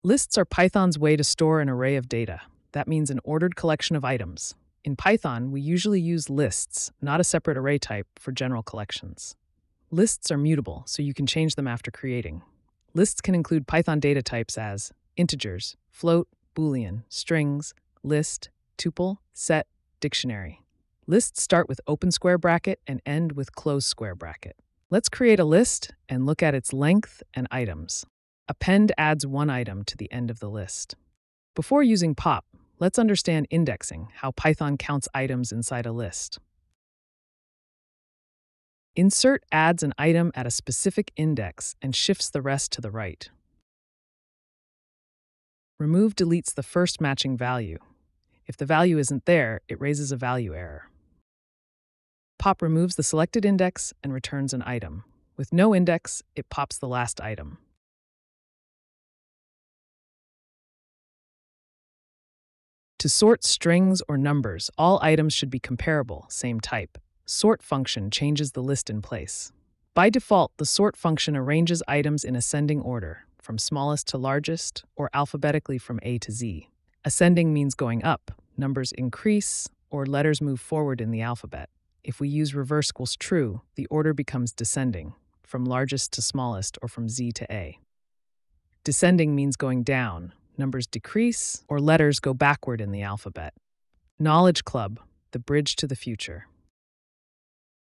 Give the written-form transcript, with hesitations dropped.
Lists are Python's way to store an array of data. That means an ordered collection of items. In Python, we usually use lists, not a separate array type, for general collections. Lists are mutable, so you can change them after creating. Lists can include Python data types as integers, float, boolean, strings, list, tuple, set, dictionary. Lists start with open square bracket and end with close square bracket. Let's create a list and look at its length and items. Append adds one item to the end of the list. Before using pop, let's understand indexing, how Python counts items inside a list. Insert adds an item at a specific index and shifts the rest to the right. Remove deletes the first matching value. If the value isn't there, it raises a value error. Pop removes the selected index and returns an item. With no index, it pops the last item. To sort strings or numbers, all items should be comparable, same type. Sort function changes the list in place. By default, the sort function arranges items in ascending order, from smallest to largest, or alphabetically from A to Z. Ascending means going up, numbers increase, or letters move forward in the alphabet. If we use reverse equals true, the order becomes descending, from largest to smallest or from Z to A. Descending means going down, numbers decrease, or letters go backward in the alphabet. Knowledge Club, the bridge to the future.